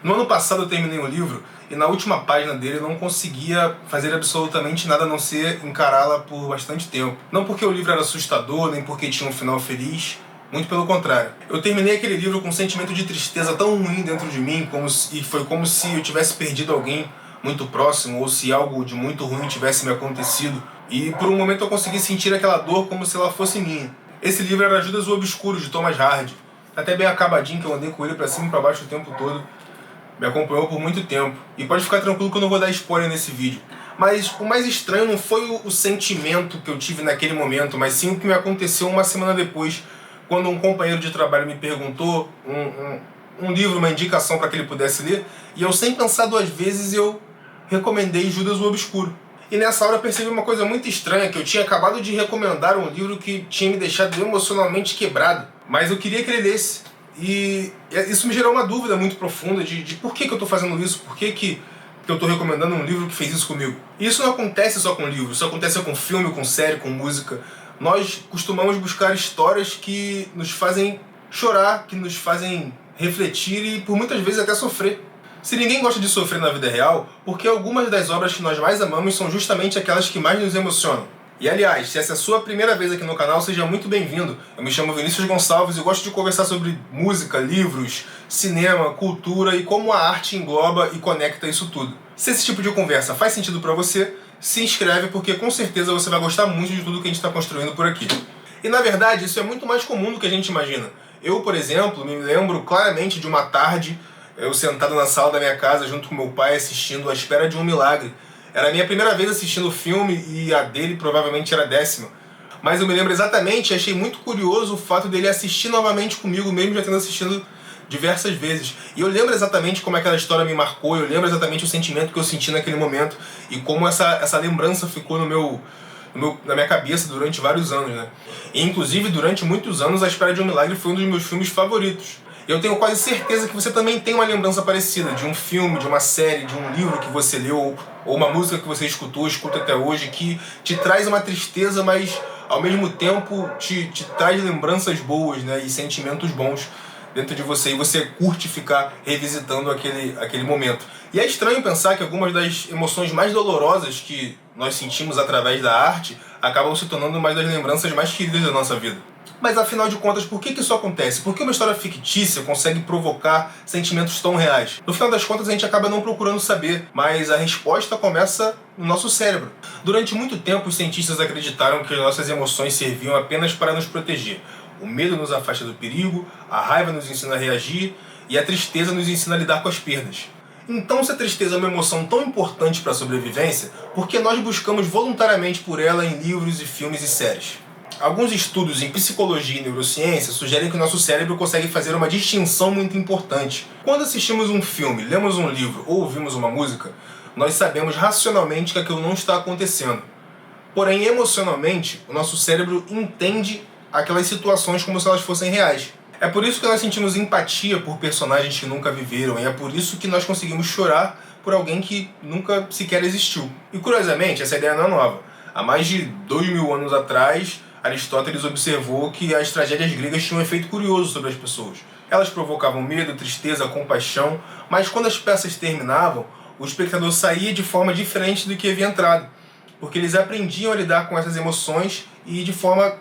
No ano passado eu terminei um livro e na última página dele eu não conseguia fazer absolutamente nada a não ser encará-la por bastante tempo. Não porque o livro era assustador, nem porque tinha um final feliz, muito pelo contrário. Eu terminei aquele livro com um sentimento de tristeza tão ruim dentro de mim, e foi como se eu tivesse perdido alguém muito próximo, ou se algo de muito ruim tivesse me acontecido. E por um momento eu consegui sentir aquela dor como se ela fosse minha. Esse livro era Judas o Obscuro, de Thomas Hardy. Até bem acabadinho, que eu andei com ele pra cima e pra baixo o tempo todo. Me acompanhou por muito tempo. E pode ficar tranquilo que eu não vou dar spoiler nesse vídeo. Mas o mais estranho não foi o sentimento que eu tive naquele momento, mas sim o que me aconteceu uma semana depois, quando um companheiro de trabalho me perguntou um livro, uma indicação para que ele pudesse ler, e eu, sem pensar duas vezes, eu recomendei Judas o Obscuro. E nessa hora eu percebi uma coisa muito estranha, que eu tinha acabado de recomendar um livro que tinha me deixado emocionalmente quebrado, mas eu queria que ele lesse. E isso me gerou uma dúvida muito profunda de por que eu estou fazendo isso, por que eu estou recomendando um livro que fez isso comigo. E isso não acontece só com livro, isso acontece com filme, com série, com música. Nós costumamos buscar histórias que nos fazem chorar, que nos fazem refletir e por muitas vezes até sofrer. Se ninguém gosta de sofrer na vida real, porque algumas das obras que nós mais amamos são justamente aquelas que mais nos emocionam. E aliás, se essa é a sua primeira vez aqui no canal, seja muito bem-vindo. Eu me chamo Vinícius Gonçalves e gosto de conversar sobre música, livros, cinema, cultura e como a arte engloba e conecta isso tudo. Se esse tipo de conversa faz sentido pra você, se inscreve porque com certeza você vai gostar muito de tudo que a gente está construindo por aqui. E na verdade isso é muito mais comum do que a gente imagina. Eu, por exemplo, me lembro claramente de uma tarde, eu sentado na sala da minha casa junto com meu pai assistindo A Espera de um Milagre. Era a minha primeira vez assistindo o filme e a dele provavelmente era a 10ª. Mas eu me lembro exatamente e achei muito curioso o fato dele assistir novamente comigo, mesmo já tendo assistido diversas vezes. E eu lembro exatamente como aquela história me marcou, eu lembro exatamente o sentimento que eu senti naquele momento e como essa lembrança ficou na minha cabeça durante vários anos, né? E, inclusive, durante muitos anos, A Espera de um Milagre foi um dos meus filmes favoritos. Eu tenho quase certeza que você também tem uma lembrança parecida de um filme, de uma série, de um livro que você leu, ou uma música que você escuta até hoje, que te traz uma tristeza, mas ao mesmo tempo te traz lembranças boas, né, e sentimentos bons dentro de você, e você curte ficar revisitando aquele momento. E é estranho pensar que algumas das emoções mais dolorosas que nós sentimos através da arte acabam se tornando uma das lembranças mais queridas da nossa vida. Mas afinal de contas, por que isso acontece? Por que uma história fictícia consegue provocar sentimentos tão reais? No final das contas a gente acaba não procurando saber, mas a resposta começa no nosso cérebro. Durante muito tempo os cientistas acreditaram que as nossas emoções serviam apenas para nos proteger. O medo nos afasta do perigo, a raiva nos ensina a reagir e a tristeza nos ensina a lidar com as perdas. Então, se a tristeza é uma emoção tão importante para a sobrevivência, por que nós buscamos voluntariamente por ela em livros e filmes e séries? Alguns estudos em psicologia e neurociência sugerem que o nosso cérebro consegue fazer uma distinção muito importante. Quando assistimos um filme, lemos um livro ou ouvimos uma música, nós sabemos racionalmente que aquilo não está acontecendo. Porém, emocionalmente, o nosso cérebro entende aquelas situações como se elas fossem reais. É por isso que nós sentimos empatia por personagens que nunca viveram, e é por isso que nós conseguimos chorar por alguém que nunca sequer existiu. E curiosamente, essa ideia não é nova. Há mais de 2000 anos atrás, Aristóteles observou que as tragédias gregas tinham um efeito curioso sobre as pessoas. Elas provocavam medo, tristeza, compaixão, mas quando as peças terminavam, o espectador saía de forma diferente do que havia entrado, porque eles aprendiam a lidar com essas emoções e de forma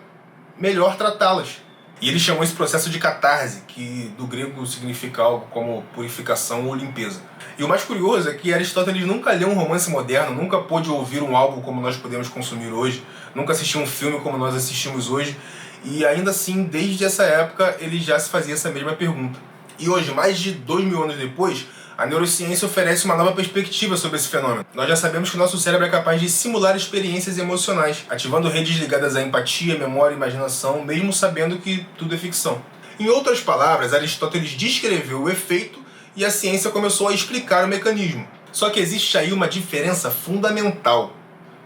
melhor tratá-las. E ele chamou esse processo de catarse, que do grego significa algo como purificação ou limpeza. E o mais curioso é que Aristóteles nunca leu um romance moderno, nunca pôde ouvir um álbum como nós podemos consumir hoje, nunca assistiu um filme como nós assistimos hoje, e ainda assim, desde essa época, ele já se fazia essa mesma pergunta. E hoje, mais de 2000 anos depois, a neurociência oferece uma nova perspectiva sobre esse fenômeno. Nós já sabemos que o nosso cérebro é capaz de simular experiências emocionais, ativando redes ligadas à empatia, memória e imaginação, mesmo sabendo que tudo é ficção. Em outras palavras, Aristóteles descreveu o efeito e a ciência começou a explicar o mecanismo. Só que existe aí uma diferença fundamental,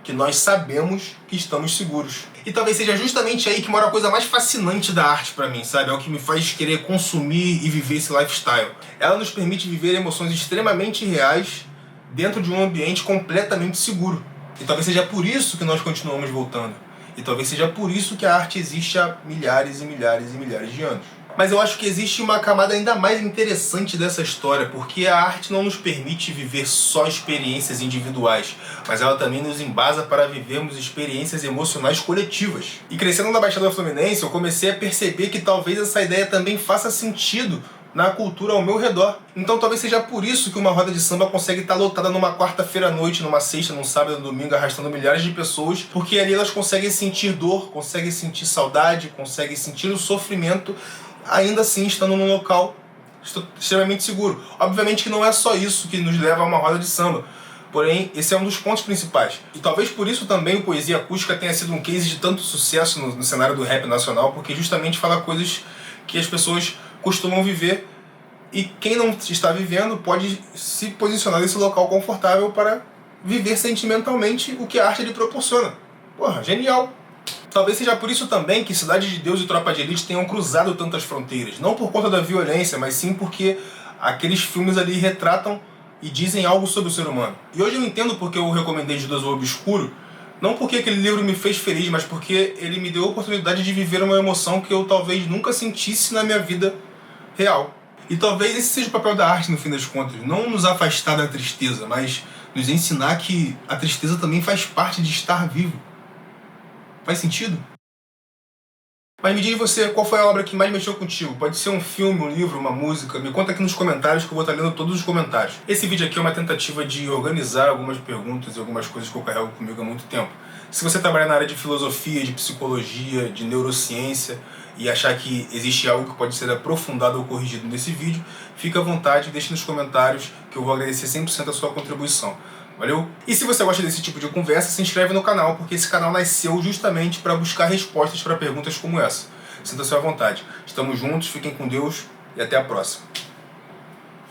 que nós sabemos que estamos seguros. E talvez seja justamente aí que mora a coisa mais fascinante da arte pra mim, sabe? É o que me faz querer consumir e viver esse lifestyle. Ela nos permite viver emoções extremamente reais dentro de um ambiente completamente seguro. E talvez seja por isso que nós continuamos voltando. E talvez seja por isso que a arte existe há milhares e milhares e milhares de anos. Mas eu acho que existe uma camada ainda mais interessante dessa história, porque a arte não nos permite viver só experiências individuais, mas ela também nos embasa para vivermos experiências emocionais coletivas. E crescendo na Baixada Fluminense, eu comecei a perceber que talvez essa ideia também faça sentido na cultura ao meu redor. Então talvez seja por isso que uma roda de samba consegue estar lotada numa quarta-feira à noite, numa sexta, num sábado, num domingo, arrastando milhares de pessoas, porque ali elas conseguem sentir dor, conseguem sentir saudade, conseguem sentir o sofrimento, ainda assim estando num local extremamente seguro. Obviamente que não é só isso que nos leva a uma roda de samba, porém esse é um dos pontos principais. E talvez por isso também o Poesia Acústica tenha sido um case de tanto sucesso no cenário do rap nacional, porque justamente fala coisas que as pessoas costumam viver, e quem não está vivendo pode se posicionar nesse local confortável para viver sentimentalmente o que a arte lhe proporciona. Porra, genial! Talvez seja por isso também que Cidade de Deus e Tropa de Elite tenham cruzado tantas fronteiras. Não por conta da violência, mas sim porque aqueles filmes ali retratam e dizem algo sobre o ser humano. E hoje eu entendo porque eu recomendei Judas o Obscuro, não porque aquele livro me fez feliz, mas porque ele me deu a oportunidade de viver uma emoção que eu talvez nunca sentisse na minha vida real. E talvez esse seja o papel da arte no fim das contas. Não nos afastar da tristeza, mas nos ensinar que a tristeza também faz parte de estar vivo. Faz sentido? Mas me diz você, qual foi a obra que mais mexeu contigo? Pode ser um filme, um livro, uma música. Me conta aqui nos comentários que eu vou estar lendo todos os comentários. Esse vídeo aqui é uma tentativa de organizar algumas perguntas e algumas coisas que eu carrego comigo há muito tempo. Se você trabalha na área de filosofia, de psicologia, de neurociência e achar que existe algo que pode ser aprofundado ou corrigido nesse vídeo, fica à vontade, deixe nos comentários que eu vou agradecer 100% a sua contribuição. Valeu? E se você gosta desse tipo de conversa, se inscreve no canal, porque esse canal nasceu justamente para buscar respostas para perguntas como essa. Sinta-se à vontade. Estamos juntos, fiquem com Deus e até a próxima.